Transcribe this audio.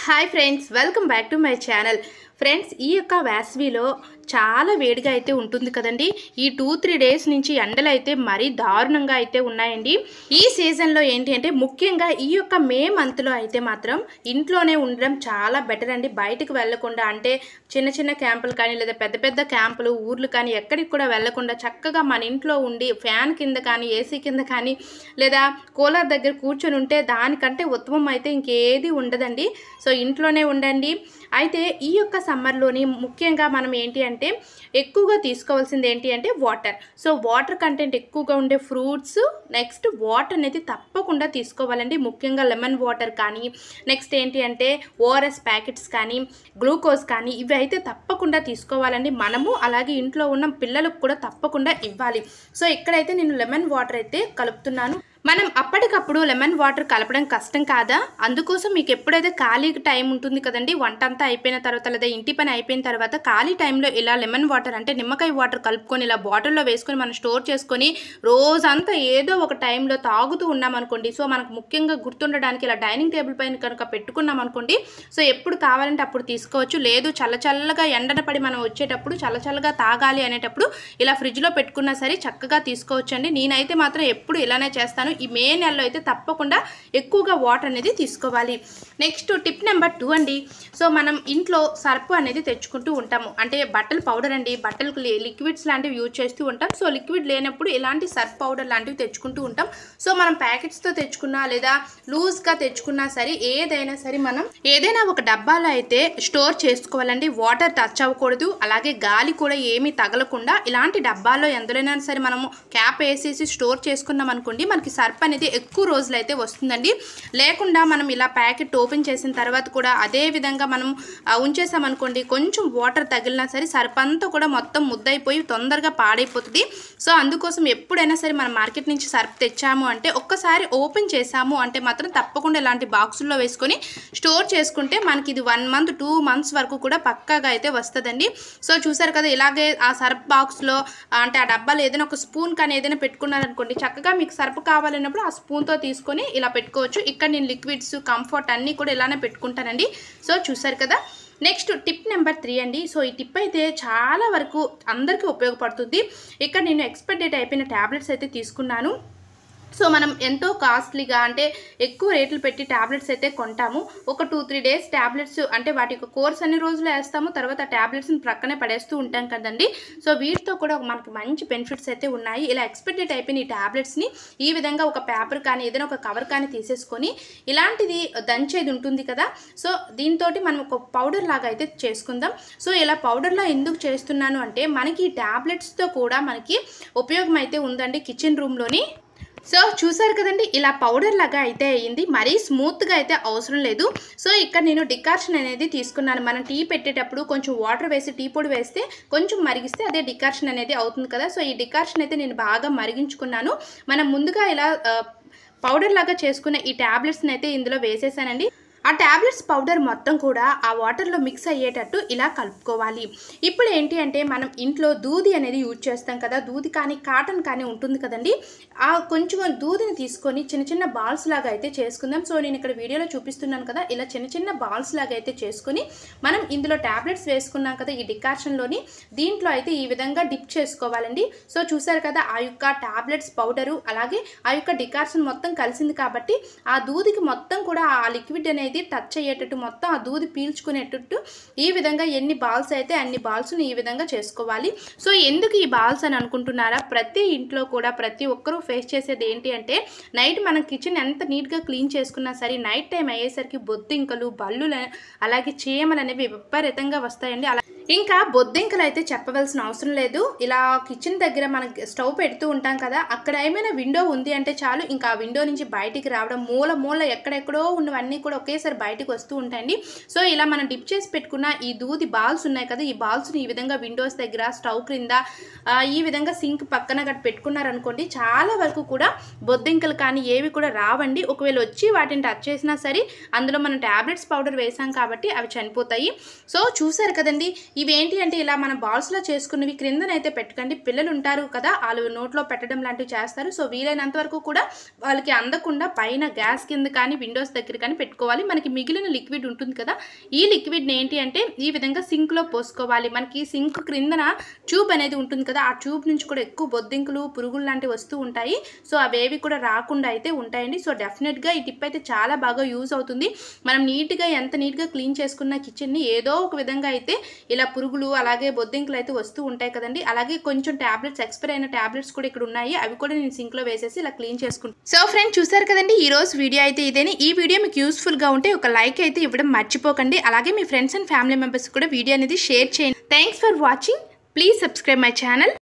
Hi friends, welcome back to my channel. Friends, ఈ యొక్క వేసవిలో చాలా వేడిగా అయితే ఉంటుంది కదండి. ఈ 2-3 డేస్ నుంచి ఎండలు అయితే మరీ దారుణంగా అయితే ఉన్నాయండి. ఈ సీజన్లో ఏంటి అంటే ముఖ్యంగా ఈ యొక్క మే మంత్లో అయితే మాత్రం ఇంట్లోనే ఉండడం చాలా బెటర్ అండి. బయటకు వెళ్లకుండా, అంటే చిన్న చిన్న క్యాంపులు కానీ లేదా పెద్ద పెద్ద క్యాంపులు ఊర్లు కానీ ఎక్కడికి కూడా వెళ్లకుండా చక్కగా మన ఇంట్లో ఉండి ఫ్యాన్ కింద కానీ ఏసీ కింద కానీ లేదా కూలర్ దగ్గర కూర్చొని ఉంటే దానికంటే ఉత్తమం అయితే ఇంకేది ఉండదండి. సో ఇంట్లోనే ఉండండి. అయితే ఈ యొక్క సమ్మర్లోని ముఖ్యంగా మనం ఏంటి అంటే ఎక్కువగా తీసుకోవాల్సింది ఏంటి అంటే వాటర్. సో వాటర్ కంటెంట్ ఎక్కువగా ఉండే ఫ్రూట్స్, నెక్స్ట్ వాటర్ అనేది తప్పకుండా తీసుకోవాలండి. ముఖ్యంగా లెమన్ వాటర్ కానీ, నెక్స్ట్ ఏంటి అంటే ఓఆర్ఎస్ ప్యాకెట్స్ కానీ, గ్లూకోజ్ కానీ ఇవి అయితే తప్పకుండా తీసుకోవాలండి మనము. అలాగే ఇంట్లో ఉన్న పిల్లలకు కూడా తప్పకుండా ఇవ్వాలి. సో ఇక్కడైతే నేను లెమన్ వాటర్ అయితే కలుపుతున్నాను. మనం అప్పటికప్పుడు లెమన్ వాటర్ కలపడం కష్టం కాదా? అందుకోసం మీకు ఎప్పుడైతే ఖాళీ టైం ఉంటుంది కదండి, వంట అంతా అయిపోయిన తర్వాత లేదా ఇంటి పని అయిపోయిన తర్వాత ఖాళీ టైంలో ఇలా లెమన్ వాటర్ అంటే నిమ్మకాయ వాటర్ కలుపుకొని ఇలా బాటిల్లో వేసుకొని మనం స్టోర్ చేసుకొని రోజంతా ఏదో ఒక టైంలో తాగుతూ ఉన్నామనుకోండి, సో మనకు ముఖ్యంగా గుర్తుండడానికి ఇలా డైనింగ్ టేబుల్ పైన కనుక పెట్టుకున్నాం అనుకోండి, సో ఎప్పుడు కావాలంటే అప్పుడు తీసుకోవచ్చు. లేదు చల్లచల్లగా ఎండన పడి మనం వచ్చేటప్పుడు చల్లచల్లగా తాగాలి అనేటప్పుడు ఇలా ఫ్రిడ్జ్లో పెట్టుకున్నా సరే చక్కగా తీసుకోవచ్చండి. నేనైతే మాత్రం ఎప్పుడు ఇలానే చేస్తాను. ఈ మే నెలలో అయితే తప్పకుండా ఎక్కువగా వాటర్ అనేది తీసుకోవాలి. నెక్స్ట్ టిప్ నెంబర్ 2 అండి. సో మనం ఇంట్లో సర్పు అనేది తెచ్చుకుంటూ ఉంటాము. అంటే బట్టల పౌడర్ అండి, బట్టలకు లిక్విడ్స్ లాంటివి యూజ్ చేస్తూ ఉంటాం. సో లిక్విడ్ లేనప్పుడు ఇలాంటి సర్ఫ్ పౌడర్ లాంటివి తెచ్చుకుంటూ ఉంటాం. సో మనం ప్యాకెట్స్తో తెచ్చుకున్నా లేదా లూజ్గా తెచ్చుకున్నా సరే ఏదైనా సరే మనం ఏదైనా ఒక డబ్బాలో అయితే స్టోర్ చేసుకోవాలండి. వాటర్ టచ్ అవ్వకూడదు, అలాగే గాలి కూడా ఏమీ తగలకుండా ఇలాంటి డబ్బాలో ఎందులోనైనా సరే మనము క్యాప్ వేసేసి స్టోర్ చేసుకున్నాం అనుకోండి, మనకి సర్ప్ అనేది ఎక్కువ రోజులు అయితే వస్తుందండి. లేకుండా మనం ఇలా ప్యాకెట్ ఓపెన్ చేసిన తర్వాత కూడా అదే విధంగా మనం ఉంచేసామనుకోండి, కొంచెం వాటర్ తగిలినా సరే సర్ప్ అంతా కూడా మొత్తం ముద్దయిపోయి తొందరగా పాడైపోతుంది. సో అందుకోసం ఎప్పుడైనా సరే మనం మార్కెట్ నుంచి సర్ప్ తెచ్చాము అంటే ఒక్కసారి ఓపెన్ చేసాము అంటే మాత్రం తప్పకుండా ఇలాంటి బాక్సుల్లో వేసుకొని స్టోర్ చేసుకుంటే మనకి ఇది 1 మంత్ 2 మంత్స్ వరకు కూడా పక్కాగా అయితే వస్తుందండి. సో చూసారు కదా, ఇలాగే ఆ సర్ప్ బాక్స్లో అంటే ఆ డబ్బాలో ఏదైనా ఒక స్పూన్ కానీ ఏదైనా పెట్టుకున్నారనుకోండి, చక్కగా మీకు సర్ప్ కావాలన్నప్పుడు ఆ స్పూన్తో తీసుకొని ఇలా పెట్టుకోవచ్చు. ఇక్కడ నేను లిక్విడ్స్, కంఫర్ట్ అన్నీ కూడా ఇలానే పెట్టుకుంటానండి. సో చూసారు కదా. నెక్స్ట్ టిప్ నెంబర్ 3 అండి. సో ఈ టిప్ అయితే చాలా వరకు అందరికీ ఉపయోగపడుతుంది. ఇక్కడ నేను ఎక్స్పైర్ డేట్ అయిపోయిన ట్యాబ్లెట్స్ అయితే తీసుకున్నాను. సో మనం ఎంతో కాస్ట్లీగా అంటే ఎక్కువ రేట్లు పెట్టి ట్యాబ్లెట్స్ అయితే కొంటాము. ఒక 2-3 డేస్ ట్యాబ్లెట్స్ అంటే వాటి యొక్క కోర్స్ అన్ని రోజులు వేస్తాము, తర్వాత ట్యాబ్లెట్స్ని ప్రక్కనే పడేస్తూ ఉంటాం కదండి. సో వీటితో కూడా మనకి మంచి బెనిఫిట్స్ అయితే ఉన్నాయి. ఇలా ఎక్స్పైర్ డేట్ అయిపోయిన ఈ ట్యాబ్లెట్స్ని ఈ విధంగా ఒక పేపర్ కానీ ఏదైనా ఒక కవర్ కానీ తీసేసుకొని ఇలాంటిది దంచేది ఉంటుంది కదా, సో దీంతో మనం ఒక పౌడర్ లాగా అయితే చేసుకుందాం. సో ఇలా పౌడర్లా ఎందుకు చేస్తున్నాను అంటే మనకి ఈ ట్యాబ్లెట్స్తో కూడా మనకి ఉపయోగం అయితే ఉందండి కిచెన్ రూమ్లోని. సో చూసారు కదండి, ఇలా పౌడర్ లాగా అయితే అయ్యింది. మరీ స్మూత్గా అయితే అవసరం లేదు. సో ఇక్కడ నేను డికార్షన్ అనేది తీసుకున్నాను. మనం టీ పెట్టేటప్పుడు కొంచెం వాటర్ వేసి టీ పొడి వేస్తే కొంచెం మరిగిస్తే అదే డికార్షన్ అనేది అవుతుంది కదా. సో ఈ డికార్షన్ అయితే నేను బాగా మరిగించుకున్నాను. మనం ముందుగా ఇలా పౌడర్ లాగా చేసుకున్న ఈ ట్యాబ్లెట్స్ని అయితే ఇందులో వేసేసానండి. ఆ ట్యాబ్లెట్స్ పౌడర్ మొత్తం కూడా ఆ వాటర్లో మిక్స్ అయ్యేటట్టు ఇలా కలుపుకోవాలి. ఇప్పుడు ఏంటి అంటే మనం ఇంట్లో దూది అనేది యూజ్ చేస్తాం కదా, దూది కానీ కాటన్ కానీ ఉంటుంది కదండి, ఆ కొంచెం దూదిని తీసుకొని చిన్న చిన్న బాల్స్ లాగా అయితే చేసుకుందాం. సో నేను ఇక్కడ వీడియోలో చూపిస్తున్నాను కదా, ఇలా చిన్న చిన్న బాల్స్ లాగా అయితే చేసుకొని మనం ఇందులో ట్యాబ్లెట్స్ వేసుకున్నాం కదా ఈ డికార్షన్లోని, దీంట్లో అయితే ఈ విధంగా డిప్ చేసుకోవాలండి. సో చూసారు కదా, ఆ యొక్క ట్యాబ్లెట్స్ పౌడరు అలాగే ఆ యొక్క డికార్షన్ మొత్తం కలిసింది కాబట్టి ఆ దూదికి మొత్తం కూడా ఆ లిక్విడ్ అనేది టచ్ అయ్యేటట్టు మొత్తం ఆ దూది పీల్చుకునేటట్టు ఈ విధంగా ఎన్ని బాల్స్ అయితే అన్ని బాల్స్ని ఈ విధంగా చేసుకోవాలి. సో ఎందుకు ఈ బాల్స్ అని అనుకుంటున్నారా? ప్రతి ఇంట్లో కూడా ప్రతి ఒక్కరూ ఫేస్ చేసేది ఏంటి అంటే నైట్ మనం కిచెన్ ఎంత నీట్గా క్లీన్ చేసుకున్నా సరే నైట్ టైం అయ్యేసరికి బొద్దింకలు, బల్లులు అలాగే చీమలు అనేవి విపరీతంగా వస్తాయండి. ఇంకా బొద్దింకలు అయితే చెప్పవలసిన అవసరం లేదు. ఇలా కిచెన్ దగ్గర మనం స్టవ్ పెడుతూ ఉంటాం కదా, అక్కడ ఏమైనా విండో ఉంది అంటే చాలు, ఇంకా ఆ విండో నుంచి బయటికి రావడం, మూల ఎక్కడెక్కడో ఉన్నవన్నీ కూడా ఒకేసారి బయటకు వస్తూ ఉంటాయండి. సో ఇలా మనం డిప్ చేసి పెట్టుకున్న ఈ దూది బాల్స్ ఉన్నాయి కదా, ఈ బాల్స్ని ఈ విధంగా విండోస్ దగ్గర, స్టవ్ క్రింద, ఈ విధంగా సింక్ పక్కన గట్ట పెట్టుకున్నారనుకోండి, చాలా వరకు కూడా బొద్దింకలు కానీ ఏవి కూడా రావండి. ఒకవేళ వచ్చి వాటిని టచ్ చేసినా సరే అందులో మనం ట్యాబ్లెట్స్ పౌడర్ వేసాం కాబట్టి అవి చనిపోతాయి. సో చూసారు కదండి, ఇవేంటి అంటే ఇలా మన బాల్స్లో చేసుకున్నవి క్రిందనైతే పెట్టకండి. పిల్లలు ఉంటారు కదా, వాళ్ళు నోట్లో పెట్టడం లాంటివి చేస్తారు. సో వీలైనంత వరకు కూడా వాళ్ళకి అందకుండా పైన గ్యాస్ కింద కానీ విండోస్ దగ్గర కానీ పెట్టుకోవాలి. మనకి మిగిలిన లిక్విడ్ ఉంటుంది కదా, ఈ లిక్విడ్ని ఏంటి అంటే ఈ విధంగా సింక్లో పోసుకోవాలి. మనకి సింక్ క్రిందన ట్యూబ్ అనేది ఉంటుంది కదా, ఆ ట్యూబ్ నుంచి కూడా ఎక్కువ బొద్దింకులు పురుగులు లాంటివి వస్తూ ఉంటాయి. సో అవేవి కూడా రాకుండా అయితే ఉంటాయండి. సో డెఫినెట్గా ఈ టిప్ అయితే చాలా బాగా యూజ్ అవుతుంది. మనం నీట్గా ఎంత నీట్గా క్లీన్ చేసుకున్న కిచెన్ని ఏదో ఒక విధంగా అయితే ఇలా పురుగులు అలాగే బొద్దింకులు అయితే వస్తూ ఉంటాయి కదండి. అలాగే కొంచెం ట్యాబ్లెట్స్, ఎక్స్పైర్ అయిన ట్యాబ్లెట్స్ కూడా ఇక్కడ ఉన్నాయి, అవి కూడా నేను సింక్లో వేసేసి ఇలా క్లీన్ చేసుకుంటాను. సో ఫ్రెండ్స్ చూసారు కదండి, ఈ రోజు వీడియో అయితే ఇదేని. ఈ వీడియో మీకు యూస్ఫుల్గా ఉంటే ఒక లైక్ అయితే ఇవ్వడం మర్చిపోకండి. అలాగే మీ ఫ్రెండ్స్ అండ్ ఫ్యామిలీ మెంబర్స్ కూడా వీడియో అనేది షేర్ చేయండి. Thanks for watching. Please subscribe my channel.